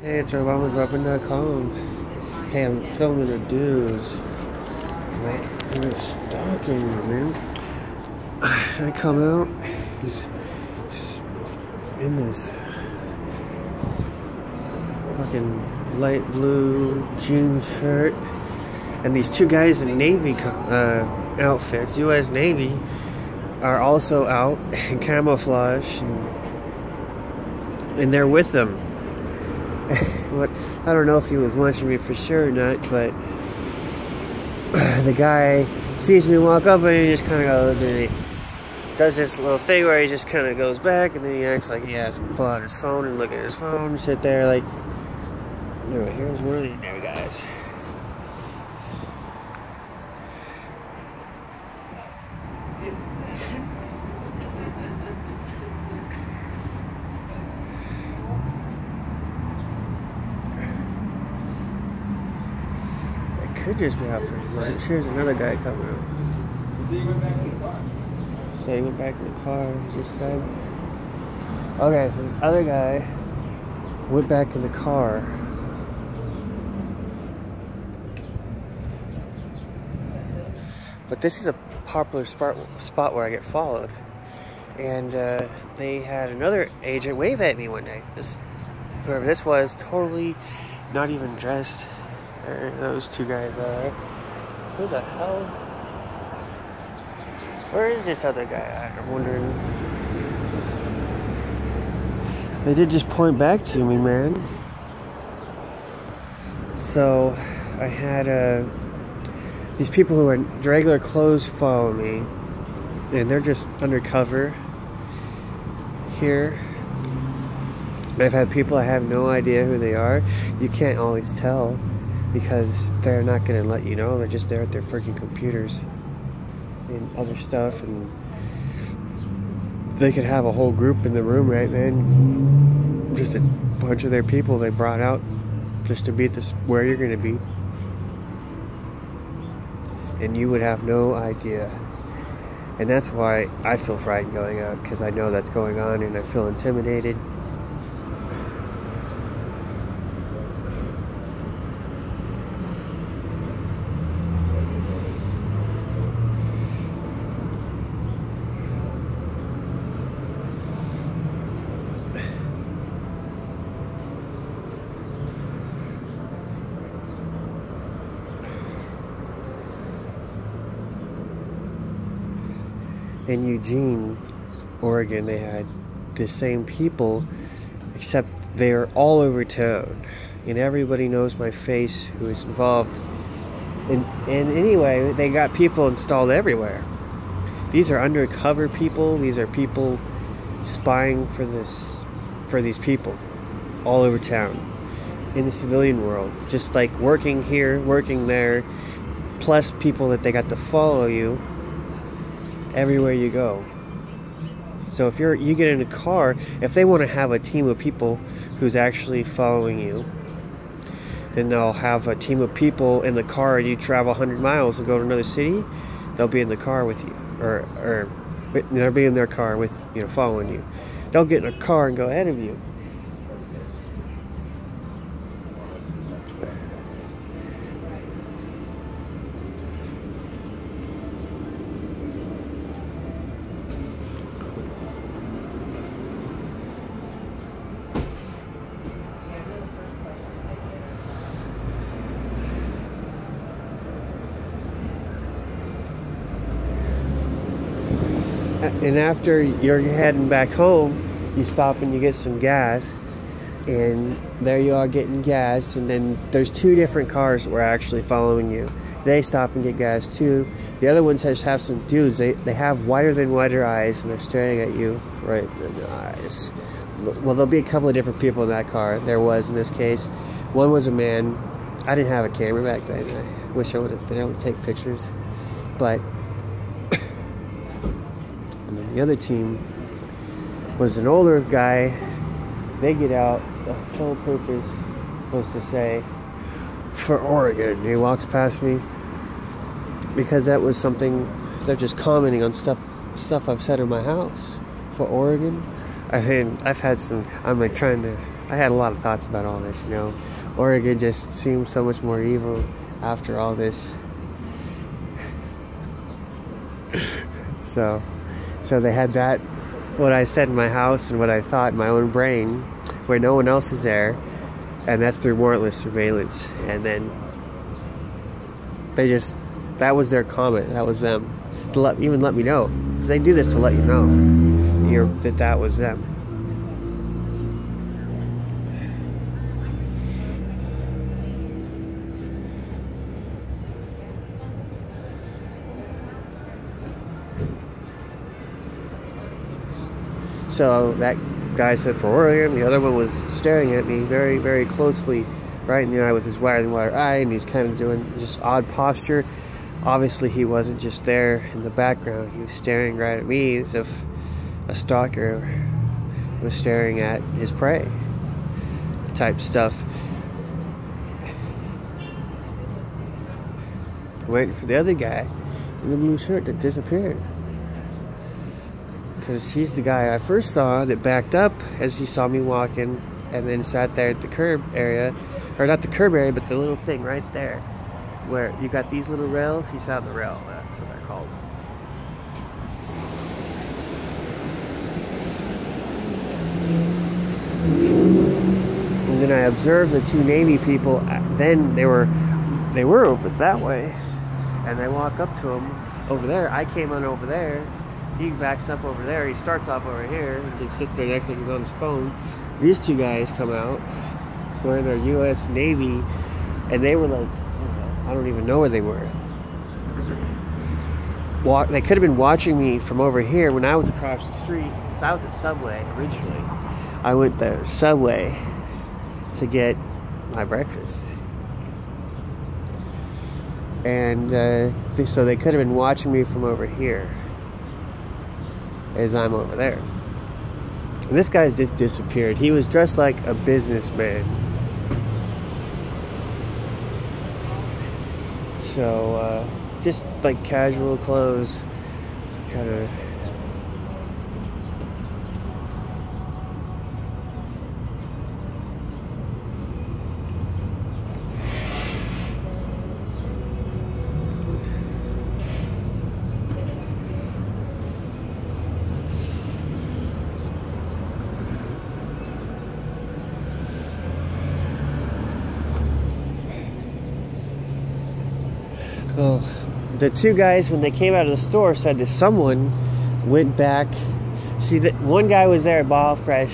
Hey, it's RoboMasWeapon.com. Hey, I'm filming the dudes. Right? They're stalking me, man. I come out, he's in this fucking light blue jeans shirt, and these two guys in Navy outfits, US Navy, are also out in camouflage, and they're with them. But I don't know if he was watching me for sure or not, but the guy sees me walk up and he just kind of goes and he does this little thing where he just kind of goes back and then he acts like he has to pull out his phone and look at his phone and sit there like, anyway, here's one of these new guys. Could just be out for lunch. Here's another guy coming out. So he went back in the car. So he went back in the car, he just said. Okay, so this other guy went back in the car. But this is a popular spot where I get followed. And they had another agent wave at me one day. Whoever this was, totally not even dressed. There those two guys are. Who the hell? Where is this other guy? I'm wondering. They did just point back to me, man. So I had these people who are in regular clothes follow me, and they're just undercover here. I've had people I have no idea who they are. You can't always tell, because they're not going to let you know. They're just there at their freaking computers and other stuff, and they could have a whole group in the room right then, just a bunch of their people they brought out just to be at this where you're going to be, and you would have no idea. And that's why I feel frightened going out, because I know that's going on and I feel intimidated. In Eugene, Oregon, they had the same people, except they're all over town, and everybody knows my face who is involved. And anyway, they got people installed everywhere. These are undercover people. These are people spying for these people all over town in the civilian world, just like working here, working there, plus people that they got to follow you everywhere you go. So if you get in a car, if they want to have a team of people who's actually following you, then they'll have a team of people in the car, and you travel 100 miles and go to another city, they'll be in the car with you, or they'll be in their car with, following you. They'll get in a car and go ahead of you. And after you're heading back home, you stop and you get some gas, and there you are getting gas, and then there's two different cars that were actually following you. They stop and get gas too. The other ones just have some dudes. They have whiter than whiter eyes, and they're staring at you right in the eyes. Well, there'll be a couple of different people in that car. There was in this case. One was a man. I didn't have a camera back then. I wish I would have been able to take pictures, but. And then the other team was an older guy. They get out. The sole purpose was to say, for Oregon. He walks past me because that was something. They're just commenting on stuff I've said in my house. For Oregon, I've had some. I'm like trying to. I had a lot of thoughts about all this, you know. Oregon just seemed so much more evil after all this. So they had that, what I said in my house and what I thought in my own brain, where no one else is there, and that's through warrantless surveillance. And then they just, that was their comment, that was them, to even let me know, because they do this to let you know that was them. So that guy said for Oregon, the other one was staring at me very, very closely, right in the eye with his wire eye, and he's kind of doing just odd posture. Obviously he wasn't just there in the background, he was staring right at me as if a stalker was staring at his prey type stuff. Waiting for the other guy in the blue shirt that disappeared. Because he's the guy I first saw that backed up as he saw me walking and then sat there at the curb area, or not the curb area, but the little thing right there where you got these little rails. He sat on the rail, that's what they're called. And then I observed the two Navy people. Then they were over that way, and I walk up to him over there. I came on over there. He backs up over there. He starts off over here and just sits there next to he's on his phone. These two guys come out wearing their US Navy, and they were like, I don't even know where they were. They could have been watching me from over here when I was across the street. So I was at Subway originally. I went there, Subway, to get my breakfast. And so they could have been watching me from over here as I'm over there. And this guy's just disappeared. He was dressed like a businessman. So, just like casual clothes. Kind of. Oh, the two guys, when they came out of the store, said that someone went back. See, that one guy was there at Baja Fresh,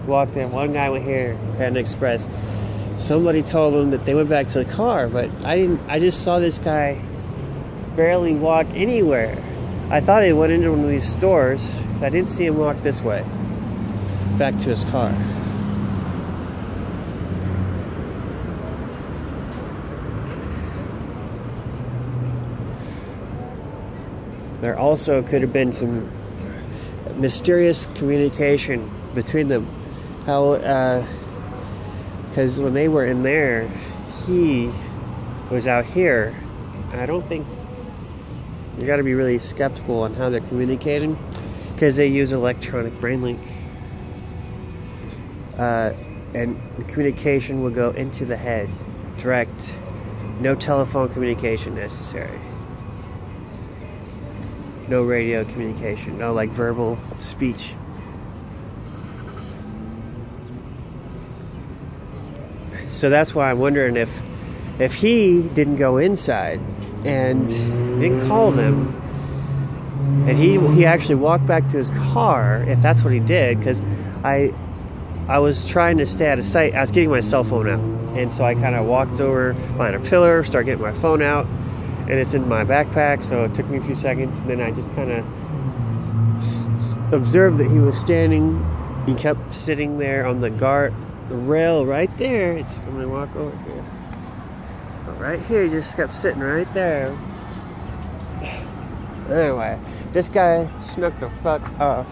walked in. One guy went here at an Express. Somebody told them that they went back to the car, but I didn't. I just saw this guy barely walk anywhere. I thought he went into one of these stores. I didn't see him walk this way, back to his car. There also could have been some mysterious communication between them. How, because when they were in there, he was out here. And I don't think, you got to be really skeptical on how they're communicating, because they use electronic brain link. And the communication will go into the head, direct. No telephone communication necessary. No radio communication, no like verbal speech. So that's why I'm wondering if he didn't go inside and didn't call them, and he actually walked back to his car, if that's what he did, because I was trying to stay out of sight. I was getting my cell phone out, and so I kind of walked over behind a pillar, started getting my phone out, and it's in my backpack, so it took me a few seconds, and then I just kind of observed that he was standing. He kept sitting there on the rail right there. I'm gonna walk over here. But right here, he just kept sitting right there. Anyway, this guy snuck the fuck off.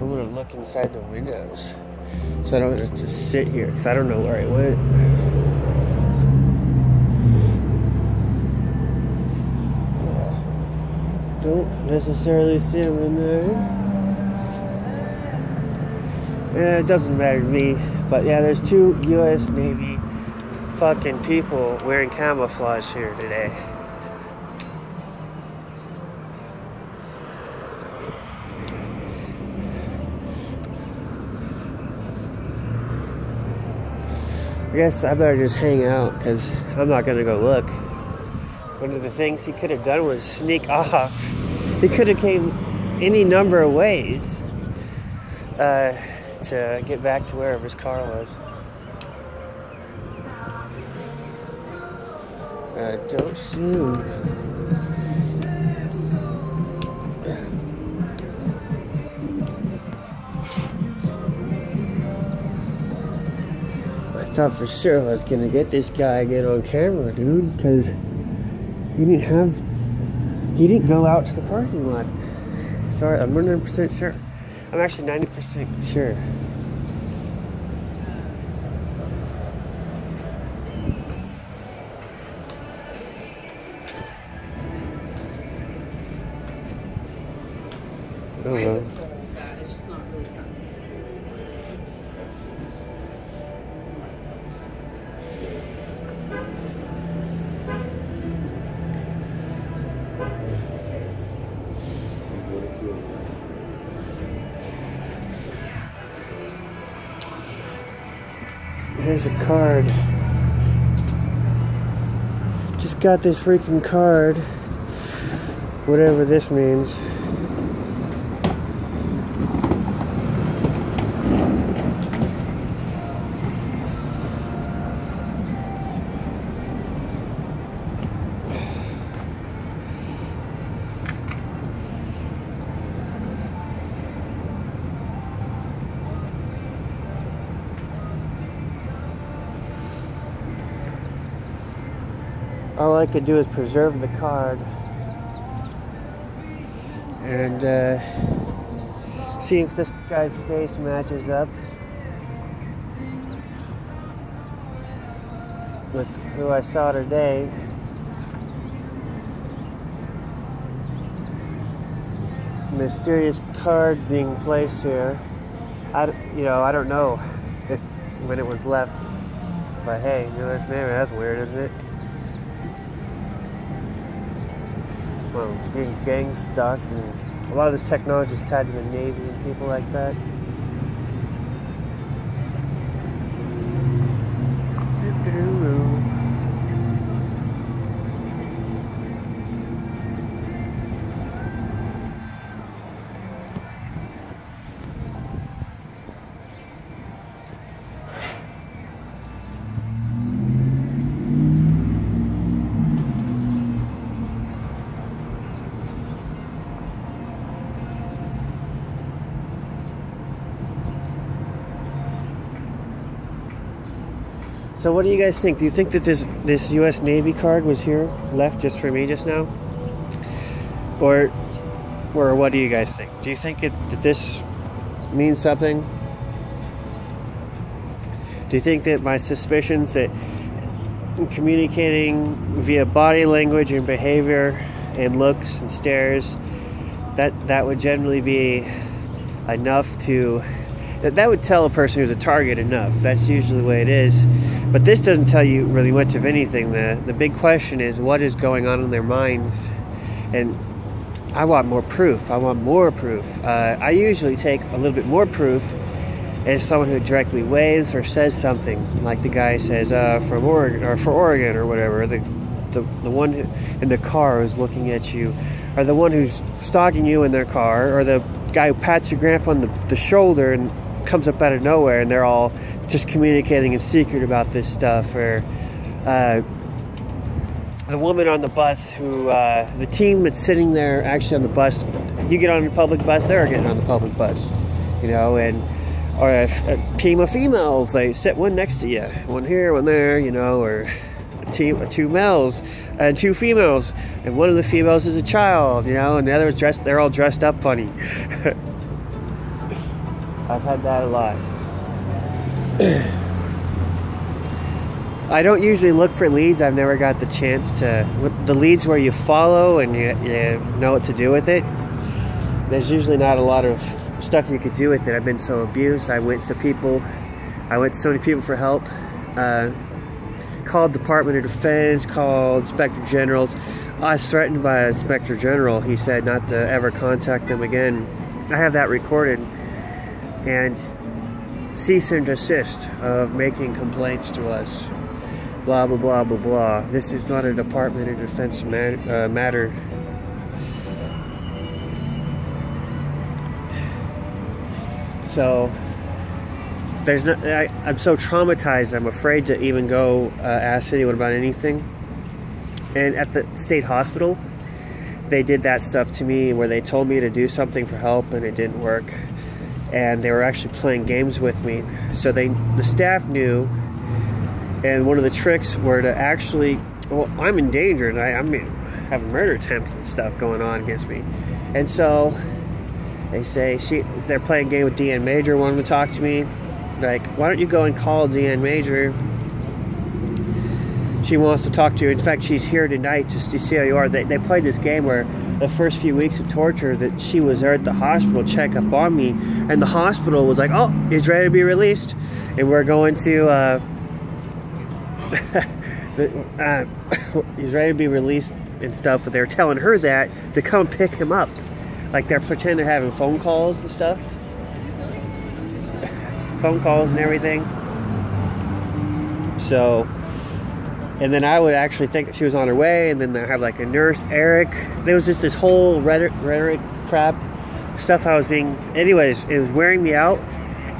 I'm gonna look inside the windows, so I don't have to sit here, because I don't know where he went. Don't necessarily see him in there. It doesn't matter to me. But yeah, there's 2 US Navy fucking people wearing camouflage here today. I guess I better just hang out because I'm not gonna go look. One of the things he could have done was sneak off. He could have came any number of ways to get back to wherever his car was. Don't soon. I thought for sure I was gonna get this guy again on camera, dude, because he didn't go out to the parking lot. Sorry, I'm 100% sure. I'm actually 90% sure. Oh well. Here's a card. Just got this freaking card. Whatever this means. All I could do is preserve the card and see if this guy's face matches up with who I saw today. Mysterious card being placed here. I don't know when it was left, but hey, US Navy, that's weird, isn't it? Well, being gang stalked, and a lot of this technology is tied to the Navy and people like that. So what do you guys think? Do you think that this US Navy card was here, left just for me just now? Or what do you guys think? Do you think that this means something? Do you think that my suspicions that communicating via body language and behavior and looks and stares, that would generally be enough to... That would tell a person who's a target enough. That's usually the way it is. But this doesn't tell you really much of anything. The big question is what is going on in their minds. And I want more proof. I want more proof. I usually take a little bit more proof as someone who directly waves or says something. Like the guy says, from Oregon, or for Oregon or whatever. The one who, in the car who's looking at you. Or the one who's stalking you in their car. Or the guy who pats your grandpa on the shoulder and comes up out of nowhere, and they're all just communicating in secret about this stuff. Or the woman on the bus who, the team that's sitting there actually on the bus, you get on the public bus, they're getting on the public bus, you know, or a team of females, they sit one next to you, one here, one there, you know, or a team of 2 males and 2 females, and one of the females is a child, you know, and the other is dressed, they're all dressed up funny. I've had that a lot. I don't usually look for leads. I've never got the chance to. The leads where you follow and you know what to do with it. There's usually not a lot of stuff you could do with it. I've been so abused. I went to so many people for help. Called Department of Defense, called Inspector Generals. I was threatened by an Inspector General. He said not to ever contact them again. I have that recorded. And cease and desist of making complaints to us. Blah, blah, blah, blah, blah. This is not a Department of Defense matter. So, I'm so traumatized, I'm afraid to even go ask anyone about anything. And at the state hospital, they did that stuff to me where they told me to do something for help and it didn't work. And they were actually playing games with me. So the staff knew, and one of the tricks were to actually, well, I'm in danger, and I mean, having murder attempts and stuff going on against me. And so they say, they're playing a game with Deanne Major, wanting to talk to me. Like, why don't you go and call Deanne Major? She wants to talk to you. In fact, she's here tonight just to see how you are. They played this game where the first few weeks of torture that she was there at the hospital check up on me, and the hospital was like, oh, he's ready to be released, and we're going to he's ready to be released and stuff. But they're telling her that to come pick him up, like they're pretending they're having phone calls and stuff, phone calls and everything. So, and then I would actually think that she was on her way, and then they have like a nurse, Eric. There was just this whole rhetoric crap stuff I was being. Anyways, it was wearing me out.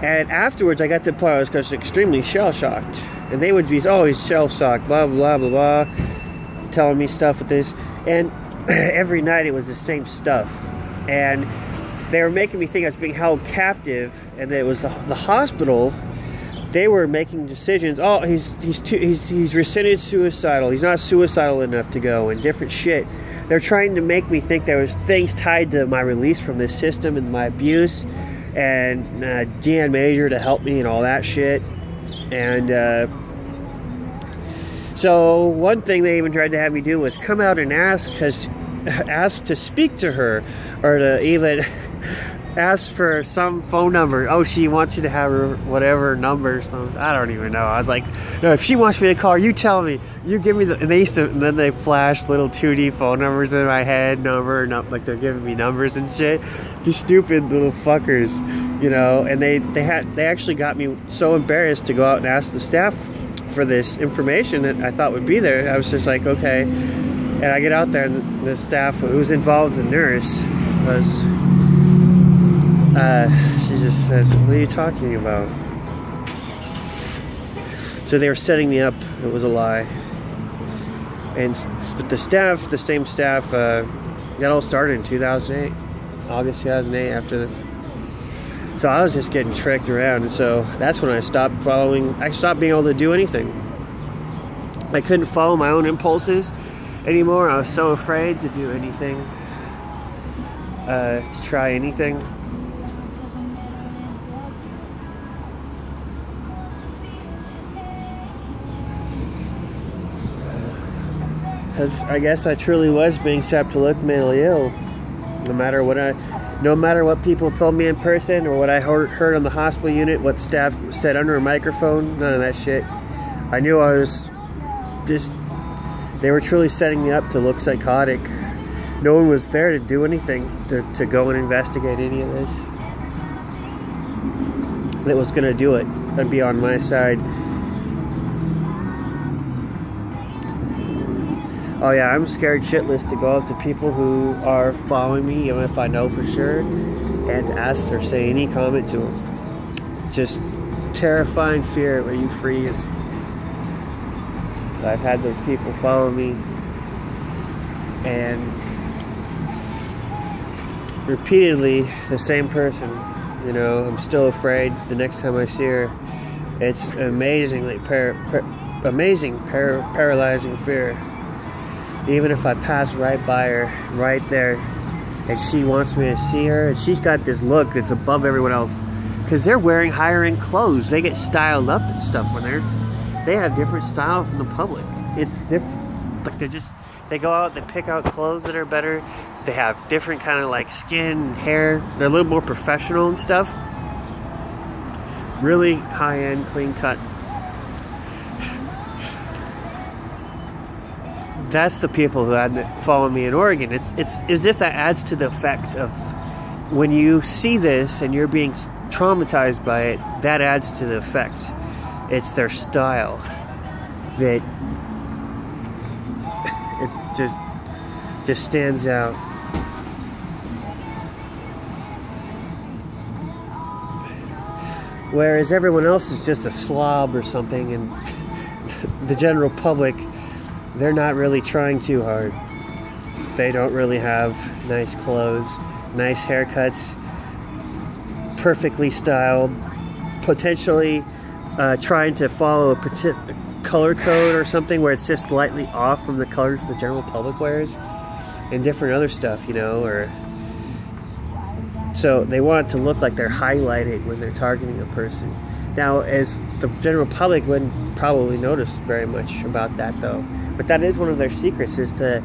And afterwards, I got to the point I was extremely shell-shocked. And they would be, oh, he's shell-shocked, blah, blah, blah, blah, telling me stuff with this. And every night it was the same stuff. And they were making me think I was being held captive, and that it was the hospital. They were making decisions. Oh, he's rescinded suicidal. He's not suicidal enough to go, and different shit. They're trying to make me think there was things tied to my release from this system and my abuse, and Deanne Major to help me and all that shit. And so one thing they even tried to have me do was come out and ask to speak to her, or to even ask for some phone number. Oh, she wants you to have her whatever number. So I don't even know. I was like, no, if she wants me to call her, you tell me. You give me the. And they used to. And then they flashed little 2D phone numbers in my head, like they're giving me numbers and shit. These stupid little fuckers, you know. And they actually got me so embarrassed to go out and ask the staff for this information that I thought would be there. I was just like, okay. And I get out there, and the staff who was involved, the nurse, was. She just says, what are you talking about? So they were setting me up. It was a lie. But the staff, the same staff, that all started in 2008. August 2008 after so I was just getting tricked around. And so that's when I stopped being able to do anything. I couldn't follow my own impulses anymore. I was so afraid to do anything, to try anything. Because I guess I truly was being set to look mentally ill. No matter what people told me in person, or what I heard on the hospital unit, what staff said under a microphone, none of that shit. I knew I was just, they were truly setting me up to look psychotic. No one was there to do anything, to go and investigate any of this. That was going to do it and be on my side. Oh yeah, I'm scared shitless to go up to people who are following me, even if I know for sure, and to ask or say any comment to them. Just terrifying fear where you freeze. I've had those people follow me, and repeatedly the same person. You know, I'm still afraid the next time I see her. It's amazingly paralyzing fear. Even if I pass right by her, right there, and she wants me to see her, and she's got this look that's above everyone else, because they're wearing higher-end clothes. They get styled up and stuff when they have different style from the public. It's different. Like they're just, They go out, they pick out clothes that are better. They have different kind of like skin and hair. They're a little more professional and stuff. Really high-end, clean cut. That's the people who had followed me in Oregon. It's as if that adds to the effect of when you see this and you're being traumatized by it, that adds to the effect. It's their style that it's just stands out. Whereas everyone else is just a slob or something, and the general public, they're not really trying too hard. They don't really have nice clothes, nice haircuts, perfectly styled, potentially trying to follow a particular color code or something where it's just slightly off from the colors the general public wears, and different other stuff, you know, or so they want it to look like they're highlighted when they're targeting a person. Now, as the general public wouldn't probably notice very much about that though, but that is one of their secrets, is to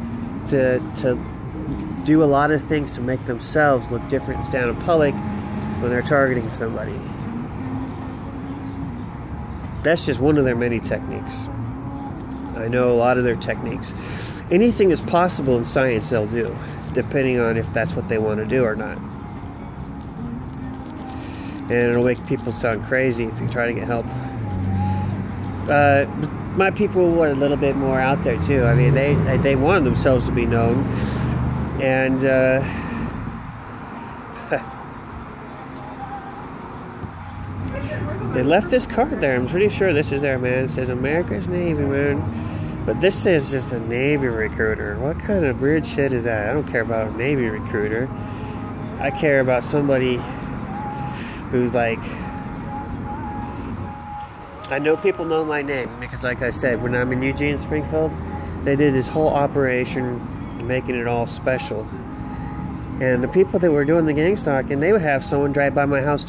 do a lot of things to make themselves look different and stand in public when they're targeting somebody. That's just one of their many techniques. I know a lot of their techniques. Anything is possible in science they'll do, depending on if that's what they want to do or not. And it'll make people sound crazy if you try to get help. My people were a little bit more out there too. I mean, they wanted themselves to be known, and they left this card there. I'm pretty sure this is there, man. It says America's Navy, man. But this says just a Navy recruiter. What kind of weird shit is that? I don't care about a Navy recruiter. I care about somebody who's like, I know people know my name because, like I said, when I'm in Eugene, Springfield, they did this whole operation making it all special. And the people that were doing the gang stalking, they would have someone drive by my house,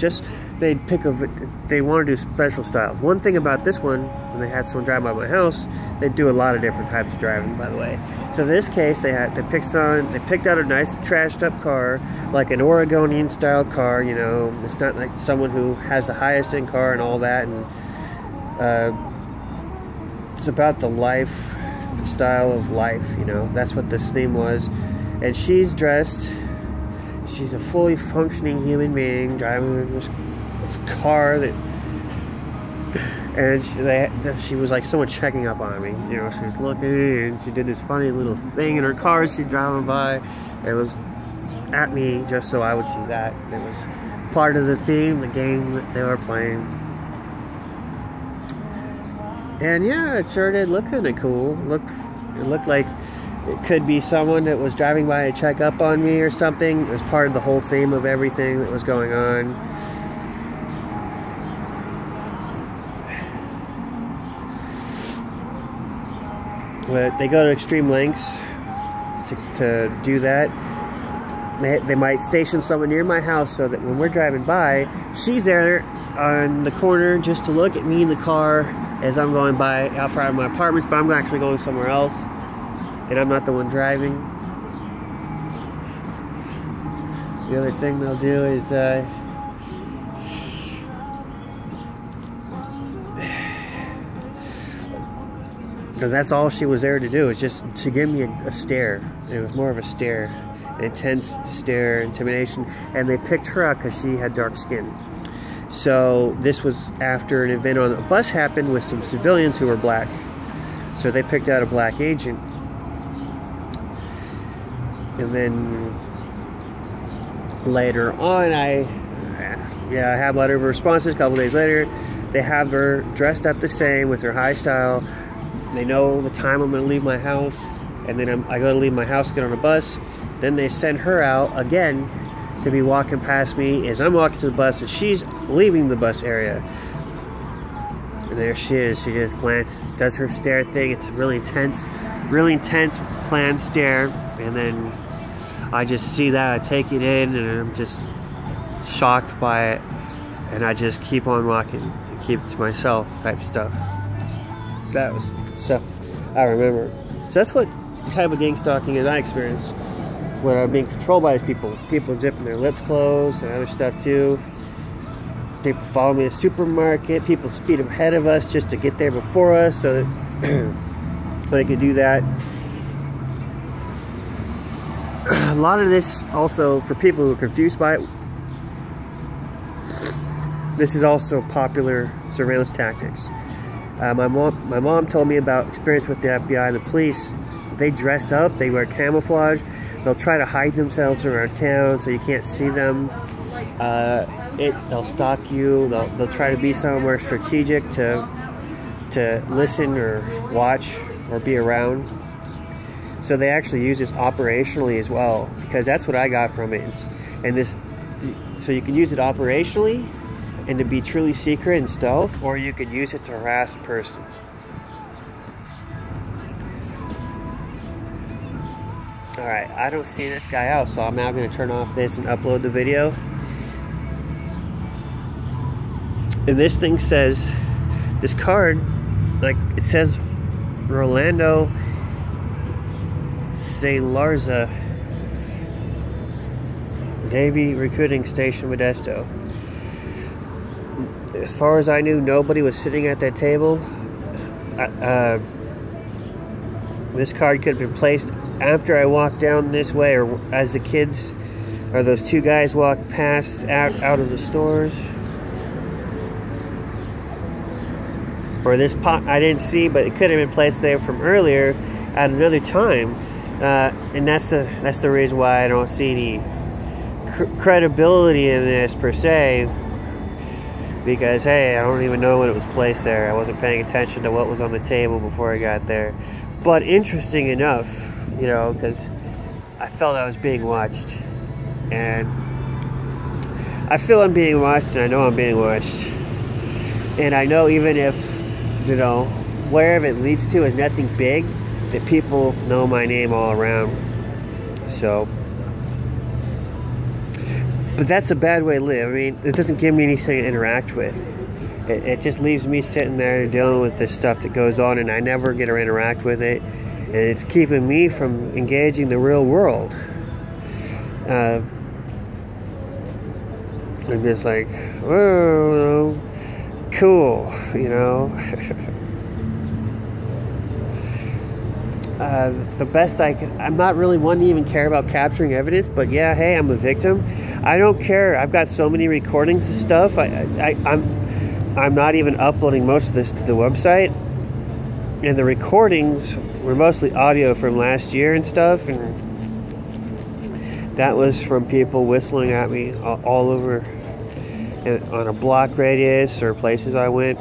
they want to do special styles. One thing about this one, when they had someone drive by my house, they'd do a lot of different types of driving, by the way. So in this case, they picked out a nice trashed up car, like an Oregonian style car, you know. It's not like someone who has the highest end car and all that, and it's about the life, the style of life, you know. That's what this theme was. And she's dressed, she's a fully functioning human being driving this car that, and she was like someone checking up on me, you know. She was looking, and she did this funny little thing in her car. She's driving by, it was at me just so I would see that. It was part of the theme, the game that they were playing. And yeah, it sure did look kind of cool. It looked like it could be someone that was driving by to check up on me or something. It was part of the whole theme of everything that was going on. But they go to extreme lengths to do that. They might station someone near my house so that when we're driving by, she's there on the corner just to look at me in the car as I'm going by out front of my apartments, but I'm actually going somewhere else, and I'm not the one driving. The other thing they'll do is that's all she was there to do, is just to give me a stare. It was more of a stare, an intense stare, intimidation, and they picked her out because she had dark skin. So this was after an event on a bus happened with some civilians who were black. So they picked out a black agent. And then later on, I have letter of responses. A couple days later, they have her dressed up the same with her high style. They know the time I'm going to leave my house, and then I go to leave my house, get on a bus. Then they send her out again to be walking past me as I'm walking to the bus, and she's leaving the bus area. And there she is. She just glances, does her stare thing. It's a really intense planned stare. And then I just see that, I take it in, and I'm just shocked by it. And I just keep on walking and keep it to myself type stuff. That was stuff I remember. So that's what type of gang stalking as I experienced when I'm being controlled by these people. People zipping their lips closed and other stuff too. People follow me to the supermarket. People speed ahead of us just to get there before us so that they could do that. A lot of this also, for people who are confused by it, this is also popular surveillance tactics. My mom told me about experience with the FBI and the police. They dress up, they wear camouflage, they'll try to hide themselves around town so you can't see them. They'll stalk you, they'll try to be somewhere strategic to listen or watch or be around. So they actually use this operationally as well, because that's what I got from it. So you can use it operationally and to be truly secret and stealth, or you could use it to harass a person. Alright, I don't see this guy out, so I'm now going to turn off this and upload the video. And this thing says, this card, like, it says Rolando Salarza, Navy Recruiting Station, Modesto. As far as I knew, nobody was sitting at that table. This card could have been placed after I walked down this way, or as the kids, or those two guys walked past out of the stores. Or this pot I didn't see, but it could have been placed there from earlier at another time. And that's the reason why I don't see any credibility in this per se, because hey, I don't even know when it was placed there. I wasn't paying attention to what was on the table before I got there. But interesting enough, you know, because I felt I was being watched, and I feel I'm being watched, and I know I'm being watched, and I know even if, you know, wherever it leads to is nothing big, that people know my name all around. So, but that's a bad way to live. I mean, it doesn't give me anything to interact with. It just leaves me sitting there dealing with this stuff that goes on, and I never get to interact with it. And it's keeping me from engaging the real world. I'm just like, whoa, cool, you know. The best I'm not really one to even care about capturing evidence, but yeah, hey, I'm a victim. I don't care. I've got so many recordings of stuff. I'm not even uploading most of this to the website, and the recordings were mostly audio from last year and stuff, and that was from people whistling at me all over on a block radius or places I went.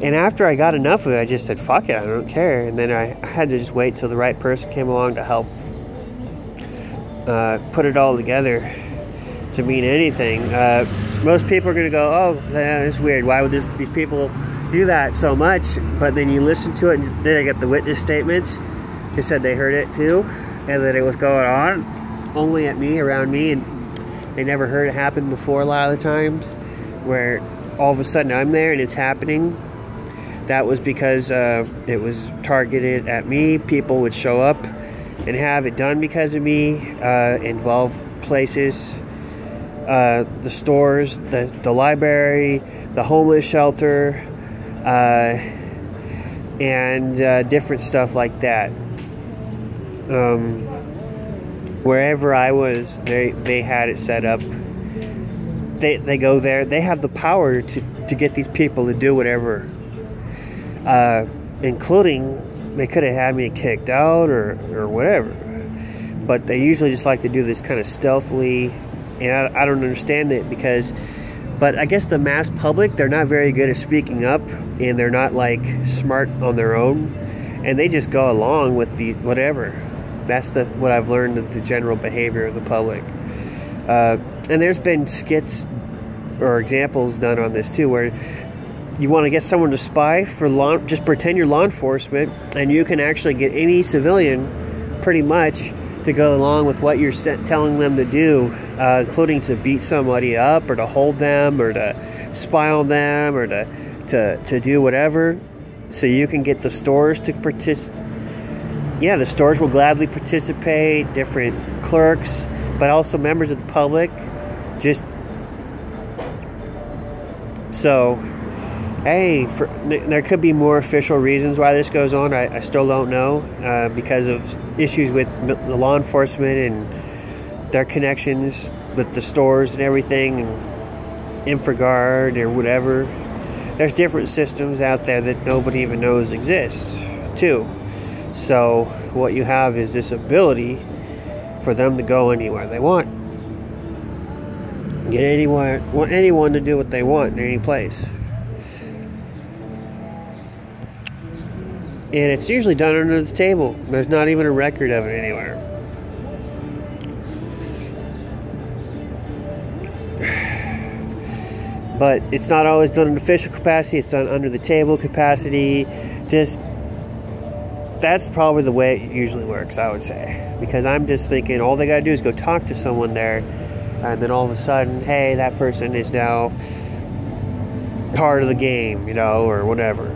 And after I got enough of it, I just said, fuck it, I don't care. And then I had to just wait till the right person came along to help put it all together to mean anything. Most people are going to go, oh, that's weird. Why would these people do that so much? But then you listen to it, and then I get the witness statements. They said they heard it too, and that it was going on only at me, around me, and they never heard it happen before a lot of the times, where all of a sudden I'm there and it's happening. That was because it was targeted at me. People would show up and have it done because of me, involve places, the stores, the library, the homeless shelter, and different stuff like that. Wherever I was, they had it set up. They go there. They have the power to get these people to do whatever. Including, they could have had me kicked out or whatever, but they usually just like to do this kind of stealthily, and I don't understand it, but I guess the mass public, they're not very good at speaking up, and they're not like smart on their own, and they just go along with these whatever. That's what I've learned of the general behavior of the public. And there's been skits or examples done on this too, where you want to get someone to spy for just pretend you're law enforcement, and you can actually get any civilian pretty much to go along with what you're telling them to do, including to beat somebody up or to hold them or to spy on them or to do whatever, so you can get the stores to yeah, the stores will gladly participate, different clerks, but also members of the public. Just so, hey, there could be more official reasons why this goes on. I still don't know, because of issues with the law enforcement and their connections with the stores and everything, and InfraGard or whatever. There's different systems out there that nobody even knows exist, too. So what you have is this ability for them to go anywhere they want. Get anyone to do what they want in any place. And it's usually done under the table. There's not even a record of it anywhere. But it's not always done in official capacity. It's done under the table capacity. That's probably the way it usually works, I would say. Because I'm just thinking all they got to do is go talk to someone there, and then all of a sudden, hey, that person is now part of the game, or whatever.